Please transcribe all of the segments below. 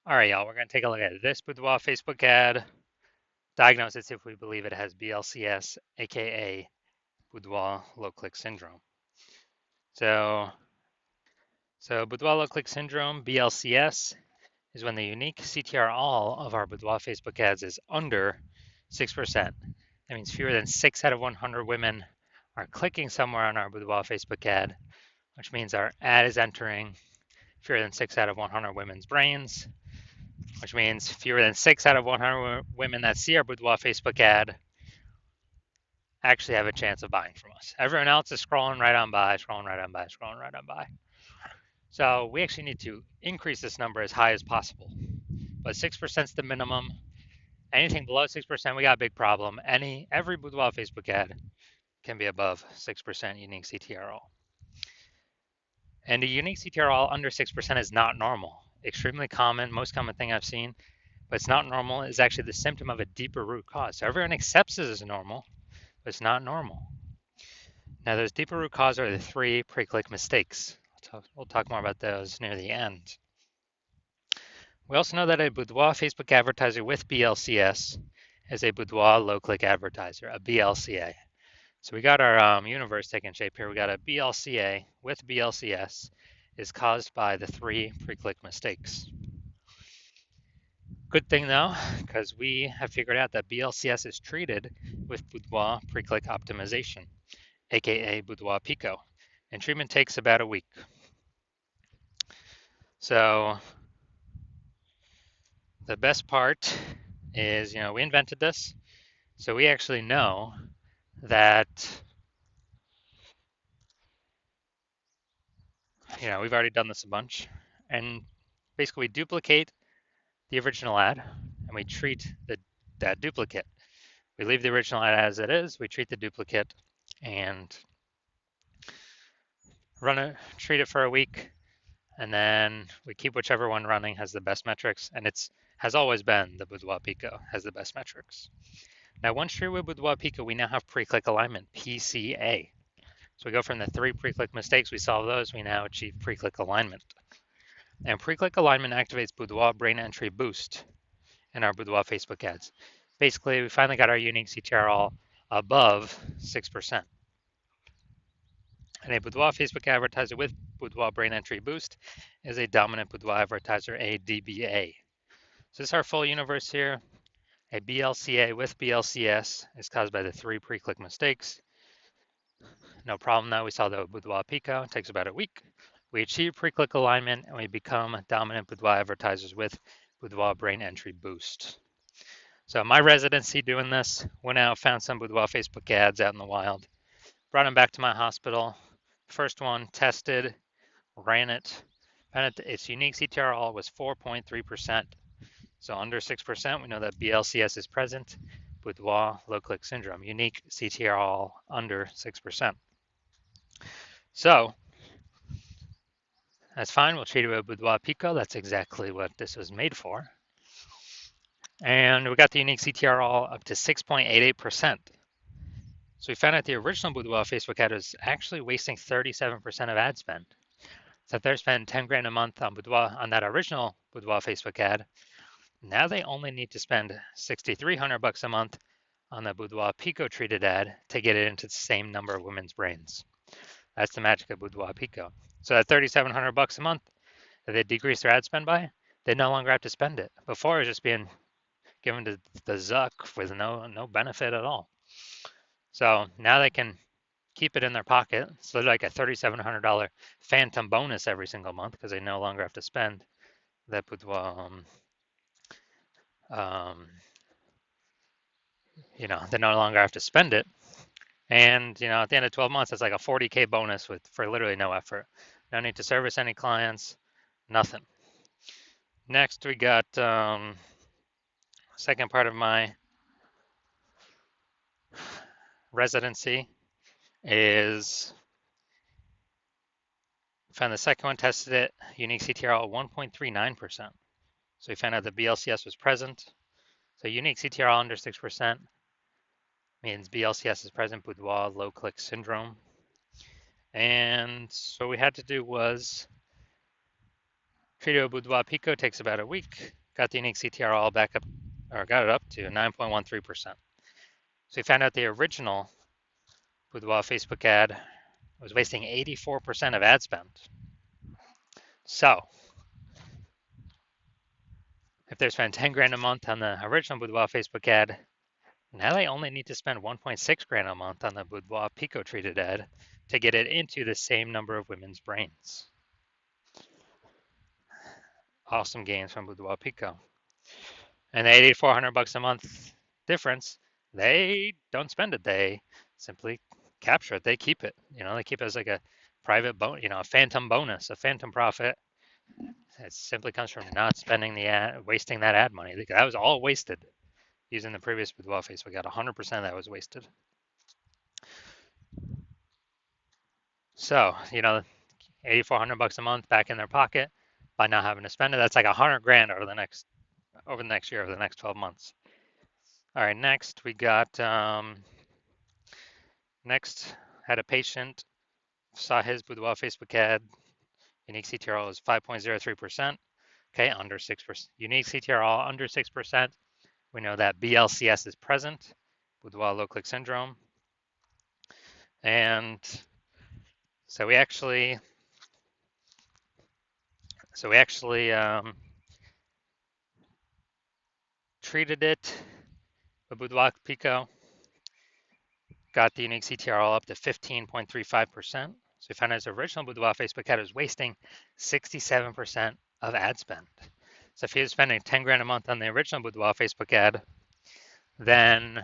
All right, y'all, we're going to take a look at this Boudoir Facebook ad, diagnose it, see if we believe it has BLCS, aka Boudoir low click syndrome. So, Boudoir low click syndrome, BLCS, is when the unique CTR all of our Boudoir Facebook ads is under 6%. That means fewer than 6 out of 100 women are clicking somewhere on our Boudoir Facebook ad, which means our ad is entering fewer than 6 out of 100 women's brains, which means fewer than 6 out of 100 women that see our Boudoir Facebook ad actually have a chance of buying from us. Everyone else is scrolling right on by, scrolling right on by, scrolling right on by. So we actually need to increase this number as high as possible. But 6% is the minimum. Anything below 6%, we got a big problem. Every Boudoir Facebook ad can be above 6% unique CTRL. And a unique CTRL under 6% is not normal. Extremely common, most common thing I've seen, but it's not normal. It's actually the symptom of a deeper root cause. So everyone accepts this as normal, but it's not normal. Now, those deeper root cause are the 3 pre-click mistakes. We'll talk more about those near the end. We also know that a Boudoir Facebook advertiser with BLCS is a Boudoir low-click advertiser, a BLCA. So we got our universe taking shape here. We got a BLCA with BLCS is caused by the 3 pre-click mistakes. Good thing though, because we have figured out that BLCS is treated with Boudoir pre-click optimization, aka Boudoir Pico, and treatment takes about a week. So the best part is, we invented this, so we actually know that, we've already done this a bunch, and basically we duplicate the original ad and we treat that duplicate. We leave the original ad as it is, we treat the duplicate and treat it for a week, and then we keep whichever one running has the best metrics, and has always been the Boudoir Pico has the best metrics. Now, once treated with Boudoir Pico, we now have pre-click alignment, PCA. So we go from the 3 pre-click mistakes, we solve those, we now achieve pre-click alignment. And pre-click alignment activates Boudoir brain entry boost in our Boudoir Facebook ads. Basically, we finally got our unique CTRL above 6%. And a Boudoir Facebook advertiser with Boudoir brain entry boost is a dominant Boudoir advertiser, a DBA. So this is our full universe here. A BLCA with BLCS is caused by the 3 pre-click mistakes. No problem though, we saw the Boudoir Pico, it takes about a week. We achieve pre-click alignment and we become dominant Boudoir advertisers with Boudoir brain entry boost. So my residency doing this, went out, found some Boudoir Facebook ads out in the wild, brought them back to my hospital. First one, tested, ran it, found its unique CTRL was 4.3%. So under 6%, we know that BLCS is present. Boudoir low click syndrome, unique CTRL under 6%. So that's fine. We'll treat it with Boudoir Pico. That's exactly what this was made for. And we got the unique CTRL up to 6.88%. So we found out the original Boudoir Facebook ad was actually wasting 37% of ad spend. So if they're spending 10 grand a month on Boudoir, on that original Boudoir Facebook ad, now they only need to spend 6,300 bucks a month on the Boudoir Pico treated ad to get it into the same number of women's brains. That's the magic of Boudoir Pico. So at 3,700 bucks a month that they decrease their ad spend by, they no longer have to spend it. Before it was just being given to the Zuck with no benefit at all. So now they can keep it in their pocket. So like a $3,700 phantom bonus every single month because they no longer have to spend that Boudoir. They no longer have to spend it. And at the end of 12 months, it's like a 40K bonus for literally no effort. No need to service any clients, nothing. Next, we got second part of my residency is found the second one, tested it, unique CTRL 1.39%. So we found out the BLCS was present. So unique CTRL under 6% means BLCS is present, Boudoir low click syndrome. And so what we had to do was Treated with Boudoir Pico takes about a week. Got the unique CTR all back up, or got it up to 9.13%. So we found out the original Boudoir Facebook ad was wasting 84% of ad spend. So if they're spending 10 grand a month on the original Boudoir Facebook ad, now they only need to spend 1.6 grand a month on the Boudoir Pico treated ad to get it into the same number of women's brains. Awesome gains from Boudoir Pico. And the 8,400 bucks a month difference, they don't spend it. They simply capture it. They keep it. They keep it as like a private a phantom bonus, a phantom profit. It simply comes from not spending the ad, wasting that ad money. That was all wasted using the previous Boudoir face. We got 100% that was wasted. So, 8,400 bucks a month back in their pocket by not having to spend it. That's like 100 grand over the next year, over the next 12 months. All right, next we got next had a patient saw his Boudoir Facebook ad. Unique CTRL is 5.03%. Okay, under 6%. Unique CTRL under 6%. We know that BLCS is present, Boudoir low click syndrome. And so we actually treated it with Boudoir Pico, got the unique CTRL up to 15.35%. So we found his original Boudoir Facebook ad was wasting 67% of ad spend. So if he was spending 10 grand a month on the original Boudoir Facebook ad, then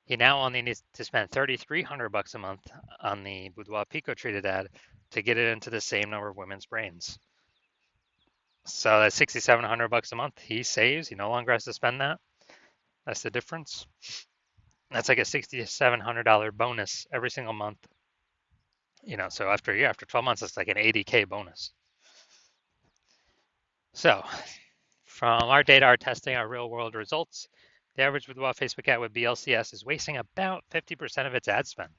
he now only needs to spend 3,300 bucks a month on the Boudoir Pico treated ad to get it into the same number of women's brains. So that's 6,700 bucks a month he saves. He no longer has to spend that. That's the difference. That's like a $6,700 bonus every single month. So after a year, after 12 months, it's like an 80K bonus. So from our data, our testing, our real world results, the average Boudoir Facebook ad with BLCS is wasting about 50% of its ad spend,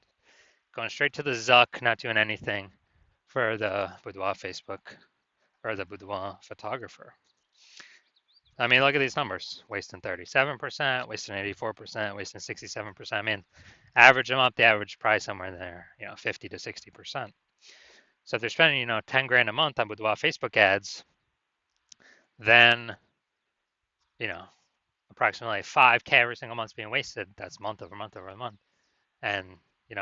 going straight to the Zuck, not doing anything for the Boudoir Facebook or the Boudoir photographer. I mean, look at these numbers: wasting 37%, wasting 84%, wasting 67%. I mean, average them up, the average price somewhere in there, 50 to 60%. So if they're spending, 10 grand a month on Boudoir Facebook ads, then, approximately 5K every single month is being wasted. That's month over month over month. And,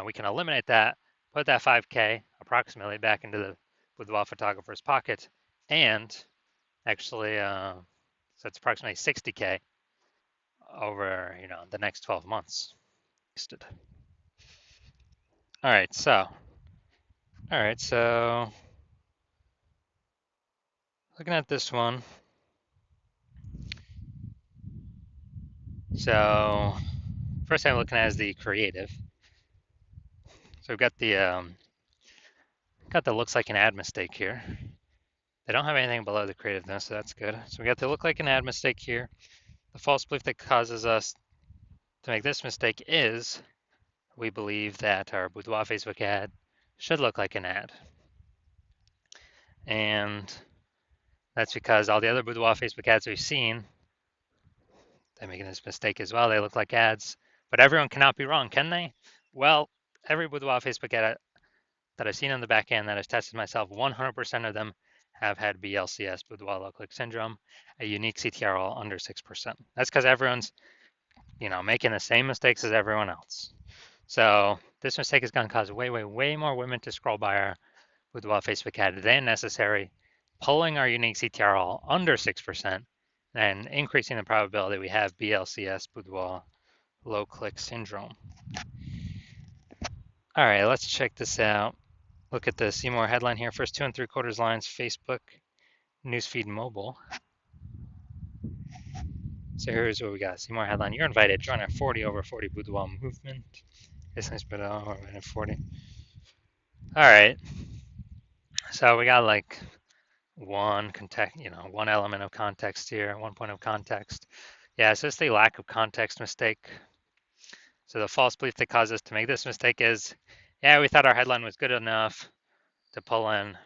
we can eliminate that, put that 5K approximately back into the Boudoir photographer's pocket, and actually, so it's approximately 60K over, the next 12 months. All right, so looking at this one. So first thing I'm looking at is the creative. So we've got the looks like an ad mistake here. They don't have anything below the creativeness, so that's good. So we got the look like an ad mistake here. The false belief that causes us to make this mistake is we believe that our Boudoir Facebook ad should look like an ad. And that's because all the other Boudoir Facebook ads we've seen, they're making this mistake as well. They look like ads, but everyone cannot be wrong, can they? Well, every Boudoir Facebook ad that I've seen on the back end that I've tested myself, 100% of them have had BLCS, Boudoir low click syndrome, a unique CTRL under 6%. That's because everyone's, making the same mistakes as everyone else. So this mistake is going to cause way, way, way more women to scroll by our Boudoir Facebook ad than necessary, pulling our unique CTRL under 6% and increasing the probability we have BLCS, Boudoir low click syndrome. All right, let's check this out. Look at the see more headline here. First 2 3/4 lines, Facebook newsfeed mobile. So here's what we got. See more headline. You're invited. Join our 40 over 40 Boudoir movement. Business Boudoir 40. All right. So we got like one element of context here, 1 point of context. Yeah, it's just the lack of context mistake. So the false belief that caused us to make this mistake is, yeah, we thought our headline was good enough to pull in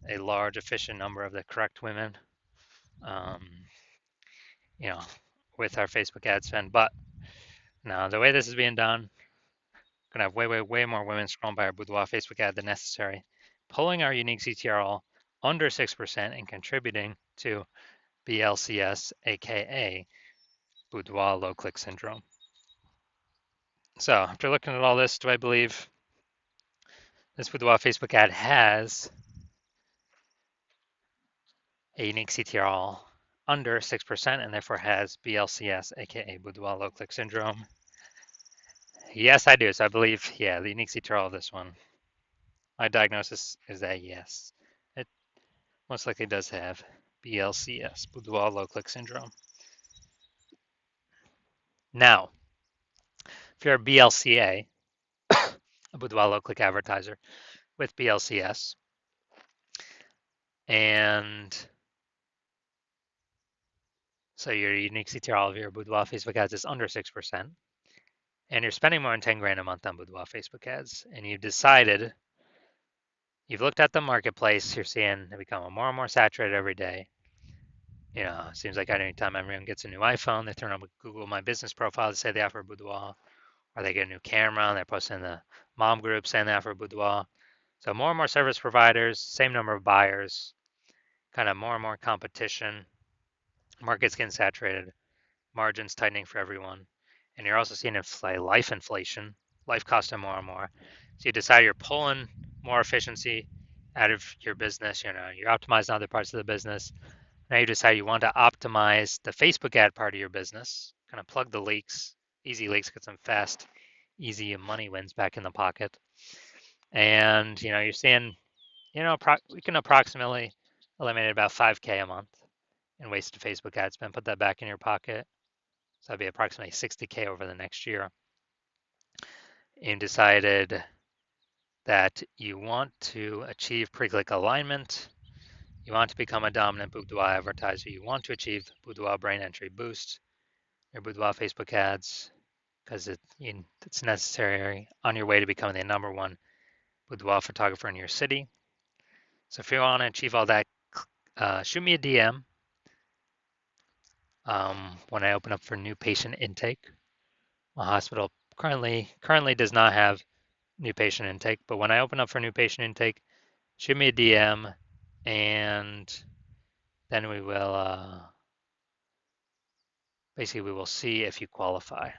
a large, efficient number of the correct women, um, you know, with our Facebook ad spend. But now the way this is being done, gonna have way more women scrolling by our Boudoir Facebook ad than necessary, pulling our unique CTRL under 6% and contributing to BLCS, aka Boudoir low click syndrome. So after looking at all this, do I believe this Boudoir Facebook ad has a unique CTRL under 6% and therefore has BLCS, aka Boudoir low click syndrome? Yes, I do. So I believe, yeah, the unique CTRL of this one. My diagnosis is a yes. It most likely does have BLCS, Boudoir low click syndrome. Now, if you're a BLCA, a Boudoir low click advertiser with BLCS, and so your unique CTRL of your Boudoir Facebook ads is under 6%, and you're spending more than 10 grand a month on Boudoir Facebook ads, and you've looked at the marketplace, you're seeing it become more and more saturated every day. You know, it seems like anytime everyone gets a new iPhone, they turn on Google My Business profile to say they offer Boudoir, or they get a new camera and they're posting in the mom group saying they offer Boudoir. So more and more service providers, same number of buyers, kind of more and more competition, market's getting saturated, margins tightening for everyone. And you're also seeing life inflation, life costing more and more. So you decide you're pulling more efficiency out of your business, you know, you're optimizing other parts of the business. Now you decide you want to optimize the Facebook ad part of your business, kind of plug the leaks, easy leaks, get some fast, easy money wins back in the pocket. And, you know, you're seeing, you know, we can approximately eliminate about 5K a month in wasted Facebook ad spend, put that back in your pocket. So that'd be approximately 60K over the next year. And decided that you want to achieve pre-click alignment. You want to become a dominant Boudoir advertiser. You want to achieve Boudoir brain entry boost, your Boudoir Facebook ads, because it's necessary on your way to becoming the number one boudoir photographer in your city. So if you want to achieve all that, shoot me a DM when I open up for new patient intake. My hospital currently does not have new patient intake, but when I open up for new patient intake, shoot me a DM, and then we will basically we will see if you qualify.